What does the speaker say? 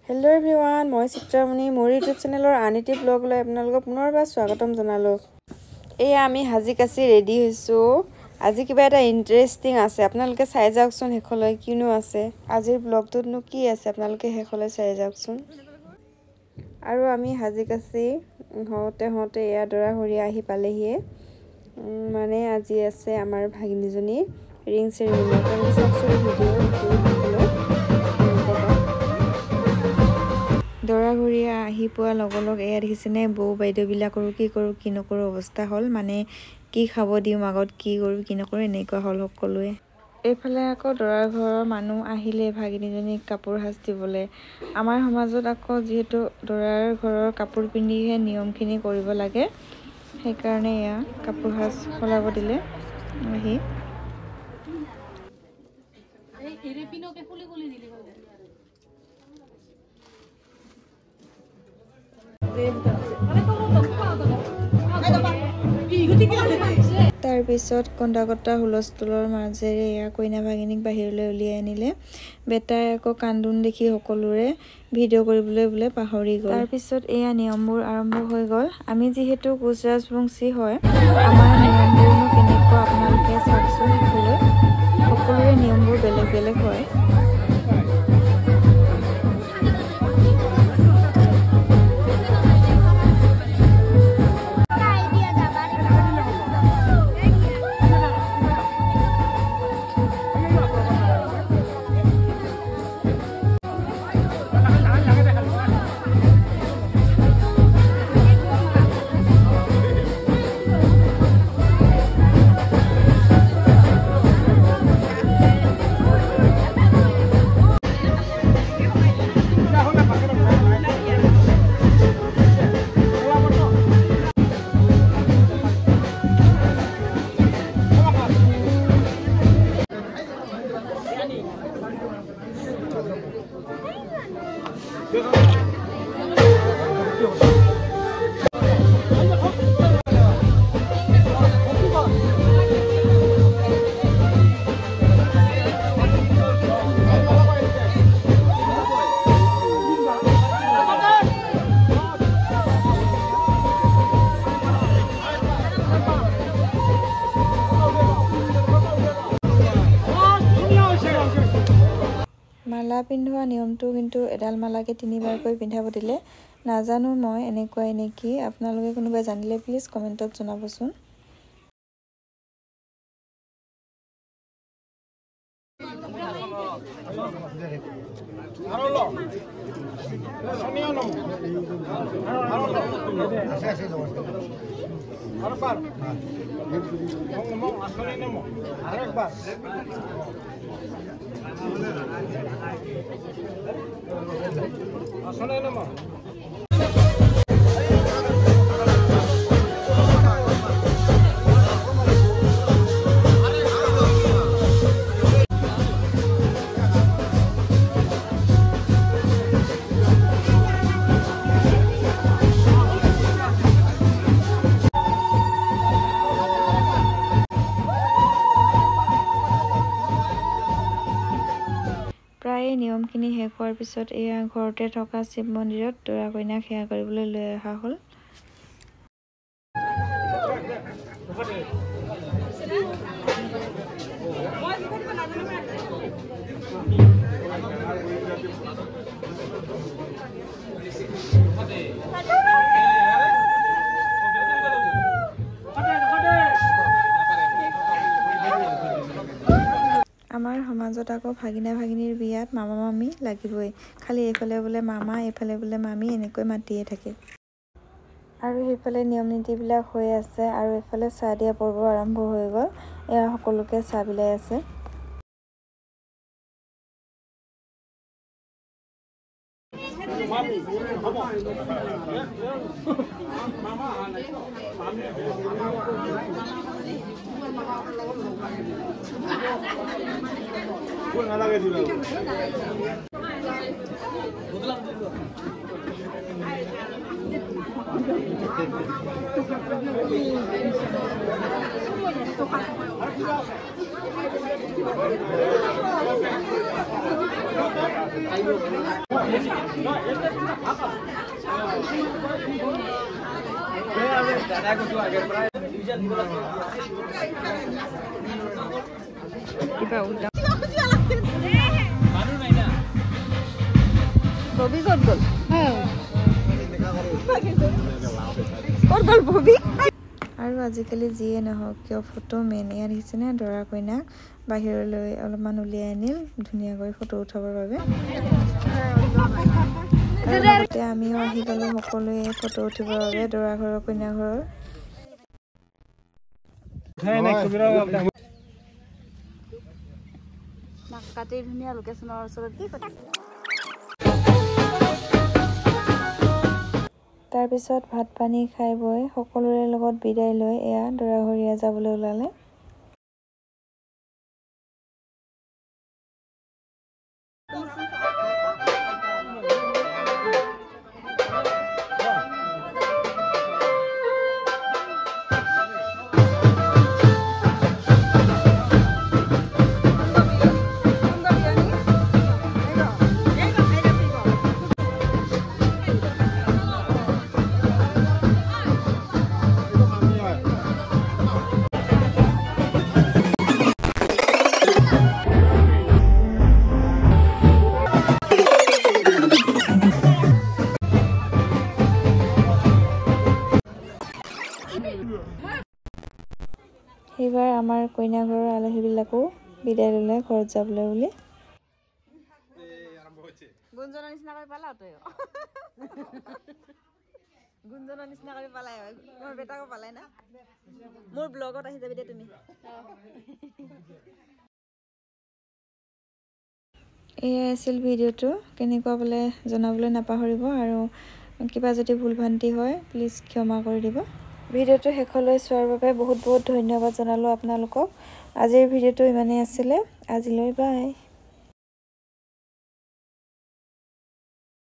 Hello everyone, মই চিত্ৰামণি মোৰ YouTube চেনেলৰ আনিটি ব্লগলৈ আপোনালোকক পুনৰবাৰ স্বাগতম জনালো। এয়া আমি হাজি কাছি ৰেডি হৈছো। আজি কিবা এটা ইন্টাৰেষ্টিং আছে। আপোনালোকে চাই যাওকচোন হেখলৈ কিনো আছে। আজিৰ ব্লগটোতনো কি আছে আপোনালোকে হেখলৈ চাই যাওকচোন। আৰু আমি হাজি কাছি হওঁতে এয়া দৰা হৰি আহি পালেহিয়ে। মানে আজি আছে আমাৰ ভাগিনীজনী ৰিং চেৰিমনি। আপোনালোকে চাওকচোন ভিডিঅ'। দৰা ঘৰি আহি পোৱা লগলগ এয়া দেখিছেনে বৌ বাইদেউবিলাকৰো কি কৰোঁ কি নকৰোঁ অৱস্থা হ'ল। মানে কি খাব দিওঁ আগত কি কৰোঁ কি নকৰোঁ এনেকুৱা হ'ল সকলোৱে। এইফালে আকৌ দৰাৰ ঘৰৰ মানুহ আহিলে ভাগিনীজনীক কাপোৰ সাজ দিবলৈ। আমাৰ সমাজত আকৌ যিহেতু দৰাৰ ঘৰৰ কাপোৰ পিন্ধিহে নিয়মখিনি কৰিব লাগে, সেইকাৰণে এয়া কাপোৰ সাজ সলাব দিলে আহি। তাৰ পিছত কন্দা কটা হুলস্থুলৰ মাজেৰে এয়া কইনা ভাগিনীক বাহিৰলৈ উলিয়াই আনিলে। বেটাই আকৌ কান্দোন দেখি সকলোৰে ভিডিঅ' কৰিবলৈ বোলে পাহৰি গ'ল। তাৰ পিছত এয়া নিয়মবোৰ আৰম্ভ হৈ গ'ল। আমি যিহেতু কোচ ৰাজবংশী হয়, আমাৰ নিয়মবোৰনো কেনেকুৱা আপোনালোকে চাওকচোন। সকলোৰে নিয়মবোৰ বেলেগ বেলেগ হয়। মালা পিন্ধোৱা নিয়মটো কিন্তু এডাল মালাকে 3বাৰকৈ পিন্ধাব দিলে। নাজানো মই এনেকুৱাই নেকি, আপোনালোকে কোনোবাই জানিলে প্লিজ কমেণ্টত জনাবচোন। প্ৰায় নিয়মখিনি শেষ হোৱাৰ পিছত এয়া ঘৰতে থকা শিৱ মন্দিৰত দৰা কইনাক সেৱা কৰিবলৈ লৈ অহা হ'ল। আমাৰ সমাজত আকৌ ভাগিনা ভাগিনীৰ বিয়াত মামা মামী লাগিবই। খালি এইফালে বোলে মামা এইফালে বোলে মামী এনেকৈ মাতিয়ে থাকে। আৰু সেইফালে নিয়ম নীতিবিলাক হৈ আছে আৰু এইফালে চাহ দিয়া পৰ্ব আৰম্ভ হৈ গ'ল। এয়া সকলোকে চাহ বিলাই আছে। ববি ক'ত গ'ল? ক'ত গ'ল ববি? আৰু আজিকালি যিয়ে নহওক কিয় ফটো মেইন। ইয়াত দেখিছেনে দৰা কইনাক বাহিৰলৈ অলপমান উলিয়াই আনিল ধুনীয়াকৈ ফটো উঠাবৰ বাবে। আৰু লগতে আমিও আহি গ'লোঁ সকলোৱে ফটো উঠিবৰ বাবে দৰা ঘৰৰ কইনা ঘৰৰ। কাটি ধুনীয়া লোকেশ্যনৰ ওচৰত কি কথা। তাৰপিছত ভাত পানী খাই বৈ সকলোৰে লগত বিদায় লৈ এয়া দৰাঘৰীয়া যাবলৈ ওলালে। সেইবাৰ আমাৰ কইনা ঘৰৰ আলহীবিলাকো বিদায় ল'লে ঘৰত যাবলৈ বুলি। গুঞ্জনৰ নিচিনা কৰি পালা তই। গুঞ্জনৰ নিচিনা কৰি পালাই মোৰ বেটাকো পালাই না। মোৰ ব্লগত আহি যাবি দে তুমি। এয়াই আছিল ভিডিঅ'টো। কেনেকুৱা বোলে জনাবলৈ নাপাহৰিব আৰু কিবা যদি ভুল ভ্ৰান্তি হয় প্লিজ ক্ষমা কৰি দিব। ভিডিঅ'টো শেষলৈ চোৱাৰ বাবে বহুত বহুত ধন্যবাদ জনালোঁ আপোনালোকক। আজিৰ ভিডিঅ'টো ইমানেই আছিলে। আজিলৈ বাই।